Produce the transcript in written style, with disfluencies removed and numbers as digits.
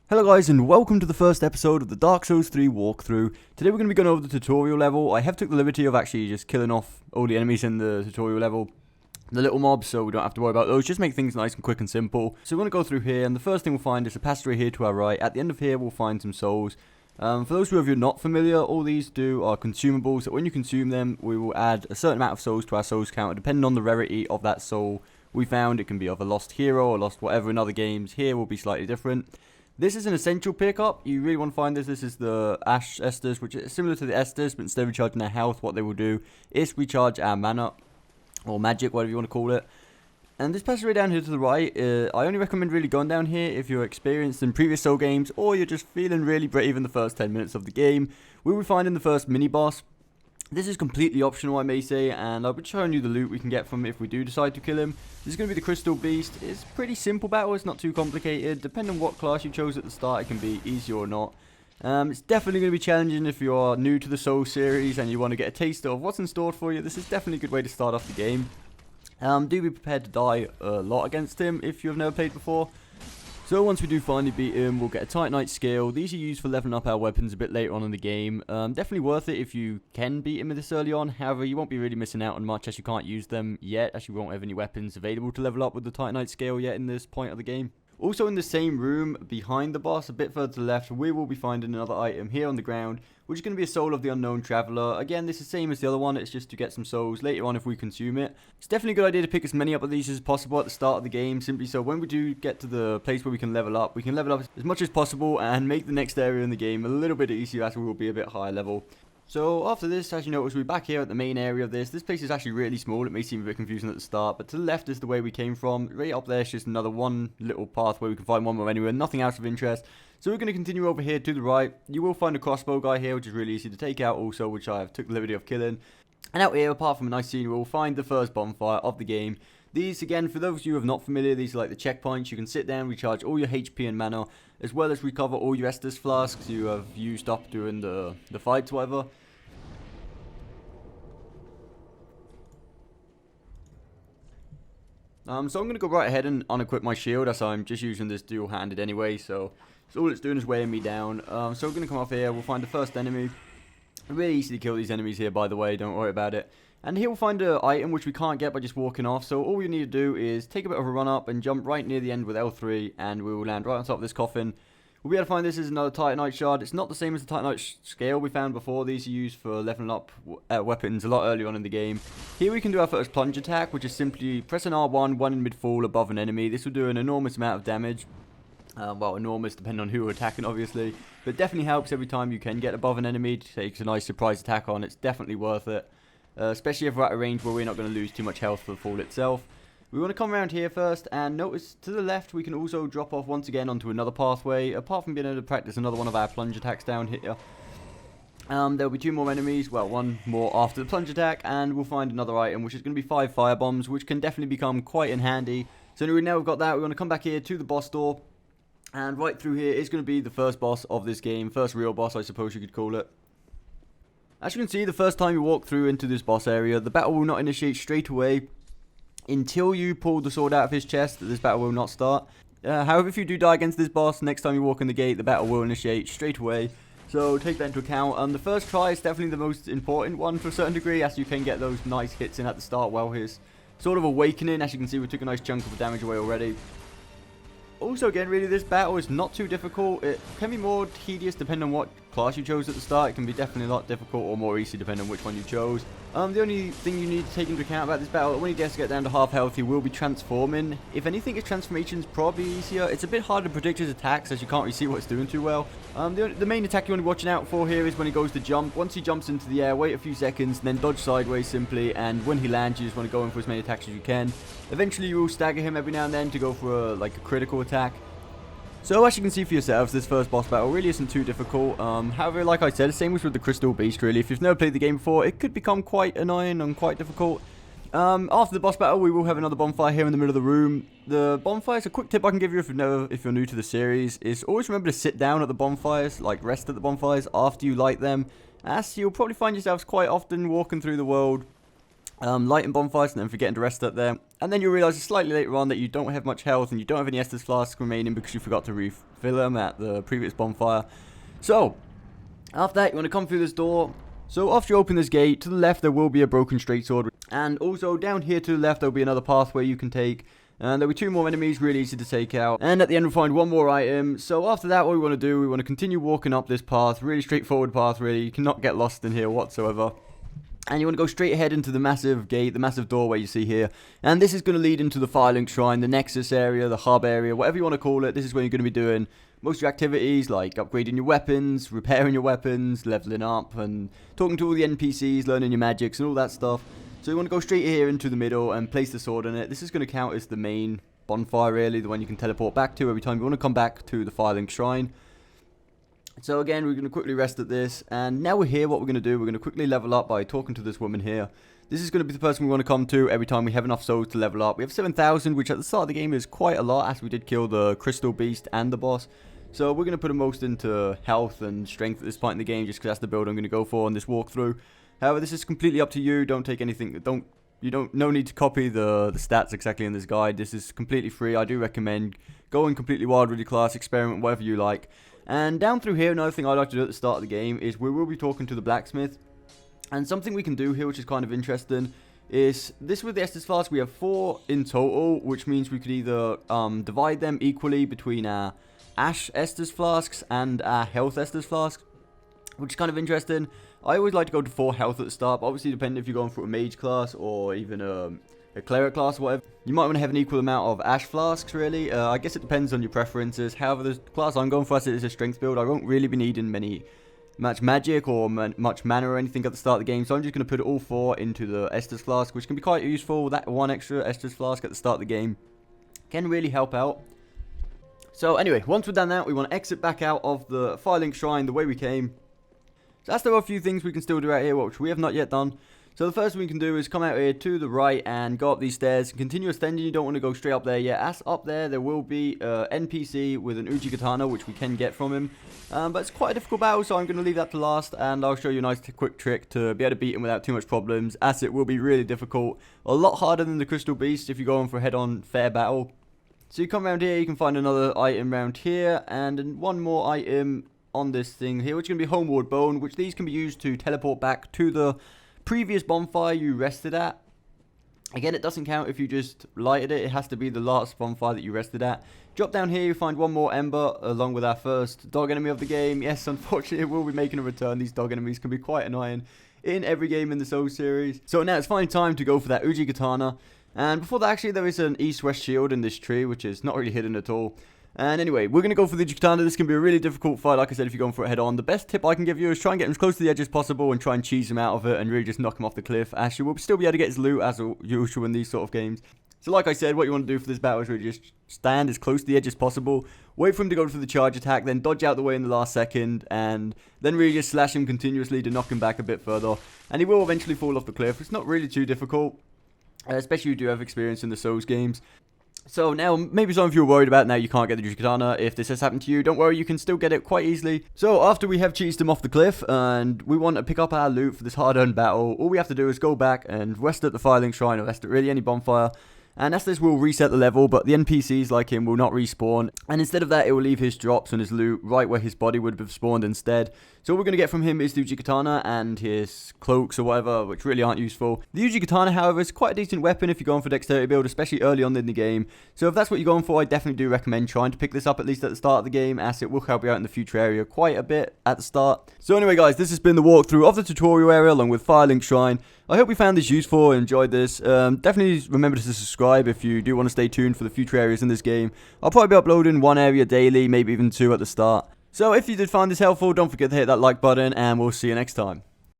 Hello guys and welcome to the first episode of the Dark Souls 3 walkthrough. Today we're going to be going over the tutorial level. I have took the liberty of actually just killing off all the enemies in the tutorial level, the little mobs, so we don't have to worry about those. Just make things nice and quick and simple. So we're going to go through here, and the first thing we'll find is a passageway here to our right. At the end of here we'll find some souls. For those of you who are not familiar, all these do are consumables. So when you consume them, we will add a certain amount of souls to our souls counter, depending on the rarity of that soul we found. It can be of a lost hero or lost whatever in other games. Here will be slightly different. This is an essential pickup. You really want to find this. This is the Ash Esters, which is similar to the Esters, but instead of recharging their health, what they will do is recharge our mana, or magic, whatever you want to call it. And this passageway down here to the right, I only recommend really going down here if you're experienced in previous Soul games, or you're just feeling really brave in the first 10 minutes of the game. We will find in the first mini-boss. This is completely optional, I may say, and I'll be showing you the loot we can get from it if we do decide to kill him. This is going to be the Crystal Beast. It's a pretty simple battle, it's not too complicated. Depending on what class you chose at the start, it can be easy or not. It's definitely going to be challenging if you're new to the Soul series and you want to get a taste of what's in store for you. This is definitely a good way to start off the game. Do be prepared to die a lot against him if you've never played before. So once we do finally beat him, we'll get a Titanite skill. These are used for leveling up our weapons a bit later on in the game. Definitely worth it if you can beat him this early on. However, you won't be really missing out on much as you can't use them yet, as you won't have any weapons available to level up with the Titanite skill yet in this point of the game. Also in the same room behind the boss, a bit further to the left, we will be finding another item here on the ground, which is going to be a Soul of the Unknown Traveller. Again, this is the same as the other one, it's just to get some souls later on if we consume it. It's definitely a good idea to pick as many up of these as possible at the start of the game, simply so when we do get to the place where we can level up as much as possible and make the next area in the game a little bit easier as we will be a bit higher level. So after this, as you notice, we're back here at the main area of this. This place is actually really small. It may seem a bit confusing at the start, but to the left is the way we came from. Right up there is just another one little path where we can find one more anywhere. Nothing else of interest. So we're going to continue over here to the right. You will find a crossbow guy here, which is really easy to take out also, which I have took the liberty of killing. And out here, apart from a nice scenery, we'll find the first bonfire of the game. These, again, for those of you who are not familiar, these are like the checkpoints. You can sit down, recharge all your HP and mana, as well as recover all your Estus flasks you have used up during the fights, whatever. So I'm going to go right ahead and unequip my shield, as I'm just using this dual-handed anyway, so all it's doing is weighing me down. So we're going to come off here, we'll find the first enemy. Really easy to kill these enemies here, by the way, don't worry about it. And here we'll find an item which we can't get by just walking off, so all we need to do is take a bit of a run up and jump right near the end with L3, and we will land right on top of this coffin. We'll be able to find this is another Titanite shard. It's not the same as the Titanite scale we found before. These are used for leveling up weapons a lot earlier on in the game. Here we can do our first plunge attack, which is simply pressing R1, one in mid-fall above an enemy. This will do an enormous amount of damage. Well, enormous depending on who we're attacking, obviously. But definitely helps every time you can get above an enemy. Takes a nice surprise attack on. It's definitely worth it. Especially if we're at a range where we're not going to lose too much health for the fall itself. We want to come around here first, and notice to the left we can also drop off once again onto another pathway, apart from being able to practice another one of our plunge attacks down here. There'll be two more enemies, well, one more after the plunge attack, and we'll find another item, which is going to be 5 fire bombs, which can definitely become quite handy. So anyway, now we've got that, we're going to come back here to the boss door, and right through here is going to be the first boss of this game, first real boss, I suppose you could call it. As you can see, the first time you walk through into this boss area, the battle will not initiate straight away. Until you pull the sword out of his chest, this battle will not start. However, if you do die against this boss, next time you walk in the gate, the battle will initiate straight away. So take that into account. The first try is definitely the most important one to a certain degree, as you can get those nice hits in at the start while his sort of awakening. As you can see, we took a nice chunk of the damage away already. Also, again, really, this battle is not too difficult. It can be more tedious depending on what class you chose at the start. It can be definitely a lot difficult or more easy depending on which one you chose. The only thing you need to take into account about this battle, when he gets to get down to half health, he will be transforming. If anything, his transformation's probably easier. It's a bit hard to predict his attacks, as you can't really see what it's doing too well. The main attack you want to be watching out for here is when he goes to jump. Once he jumps into the air, wait a few seconds, then dodge sideways simply, and when he lands, you just want to go in for as many attacks as you can. Eventually, you will stagger him every now and then to go for a critical attack. So as you can see for yourselves, this first boss battle really isn't too difficult. However, like I said, same as with the Crystal Beast really. If you've never played the game before, it could become quite annoying and quite difficult. After the boss battle, we will have another bonfire here in the middle of the room. The bonfires, a quick tip I can give you if you're new to the series, is always remember to sit down at the bonfires, like rest at the bonfires after you light them. As you'll probably find yourselves quite often walking through the world lighting bonfires and then forgetting to rest up there. And then you realise slightly later on that you don't have much health and you don't have any Estus flasks remaining because you forgot to refill them at the previous bonfire. So, after that, you want to come through this door. So after you open this gate, to the left there will be a broken straight sword. And also down here to the left there will be another pathway you can take. And there'll be 2 more enemies, really easy to take out. And at the end we'll find 1 more item. So after that, what we want to do, we want to continue walking up this path. Really straightforward path, really. You cannot get lost in here whatsoever. And you want to go straight ahead into the massive gate, the massive doorway you see here. And this is going to lead into the Firelink Shrine, the Nexus area, the hub area, whatever you want to call it. This is where you're going to be doing most of your activities, like upgrading your weapons, repairing your weapons, leveling up, and talking to all the NPCs, learning your magics, and all that stuff. So you want to go straight here into the middle and place the sword in it. This is going to count as the main bonfire, really, the one you can teleport back to every time you want to come back to the Firelink Shrine. So again, we're going to quickly rest at this, and now we're here, what we're going to do, we're going to quickly level up by talking to this woman here. This is going to be the person we want to come to every time we have enough souls to level up. We have 7,000, which at the start of the game is quite a lot, as we did kill the Crystal Beast and the boss. So we're going to put them most into health and strength at this point in the game, just because that's the build I'm going to go for on this walkthrough. However, this is completely up to you. Don't take anything, no need to copy the stats exactly in this guide. This is completely free. I do recommend going completely wild with your class, experiment, whatever you like. And down through here, another thing I like to do at the start of the game is we will be talking to the blacksmith. And something we can do here, which is kind of interesting, is this with the Estus flask. We have 4 in total, which means we could either divide them equally between our Ash Estus flasks and our Health Estus flasks, which is kind of interesting. I always like to go to 4 health at the start, but obviously depending if you're going for a mage class or even a cleric class or whatever, you might want to have an equal amount of Ash flasks, really. I guess it depends on your preferences. However, the class I'm going for, as it is a strength build, I won't really be needing much magic or much mana or anything at the start of the game, so I'm just going to put all 4 into the Estus flask, which can be quite useful. That 1 extra Estus flask at the start of the game can really help out. So anyway, once we've done that, we want to exit back out of the Firelink Shrine the way we came. So as there are a few things we can still do out here, which we have not yet done. So the first thing we can do is come out here to the right and go up these stairs and continue ascending. You don't want to go straight up there yet. As up there will be NPC with an Uji katana, which we can get from him. But it's quite a difficult battle, so I'm going to leave that to last. And I'll show you a nice quick trick to be able to beat him without too much problems, as it will be really difficult. A lot harder than the Crystal Beast if you're going for a head-on fair battle. So you come around here, you can find another item around here, and then 1 more item on this thing here, which is going to be Homeward Bone, which these can be used to teleport back to the previous bonfire you rested at. Again, it doesn't count if you just lighted it. It has to be the last bonfire that you rested at. Drop down here, you find 1 more ember, along with our first dog enemy of the game. Yes, unfortunately, it will be making a return. These dog enemies can be quite annoying in every game in the Souls series. So now it's finally time to go for that Uji katana. And before that, actually, there is an east-west shield in this tree, which is not really hidden at all. And anyway, we're going to go for the katana. This can be a really difficult fight, like I said, if you're going for it head-on. The best tip I can give you is try and get him as close to the edge as possible and try and cheese him out of it and really just knock him off the cliff. As you will still be able to get his loot as usual in these sort of games. So like I said, what you want to do for this battle is really just stand as close to the edge as possible, wait for him to go for the charge attack, then dodge out the way in the last second, and then really just slash him continuously to knock him back a bit further. And he will eventually fall off the cliff. It's not really too difficult. Especially if you do have experience in the Souls games. So now, maybe some of you are worried about now you can't get the katana. If this has happened to you, don't worry, you can still get it quite easily. So after we have cheesed him off the cliff, and we want to pick up our loot for this hard-earned battle, all we have to do is go back and rest at the Firelink Shrine, or rest at really any bonfire. And as this will reset the level, but the NPCs like him will not respawn. And instead of that, it will leave his drops and his loot right where his body would have spawned instead. So all we're going to get from him is the Uji katana and his cloaks or whatever, which really aren't useful. The Uji katana, however, is quite a decent weapon if you're going for dexterity build, especially early on in the game. So if that's what you're going for, I definitely do recommend trying to pick this up at least at the start of the game, as it will help you out in the future area quite a bit at the start. So anyway guys, this has been the walkthrough of the tutorial area along with Firelink Shrine. I hope you found this useful and enjoyed this. Definitely remember to subscribe if you do want to stay tuned for the future areas in this game. I'll probably be uploading 1 area daily, maybe even 2 at the start. So if you did find this helpful, don't forget to hit that like button, and we'll see you next time.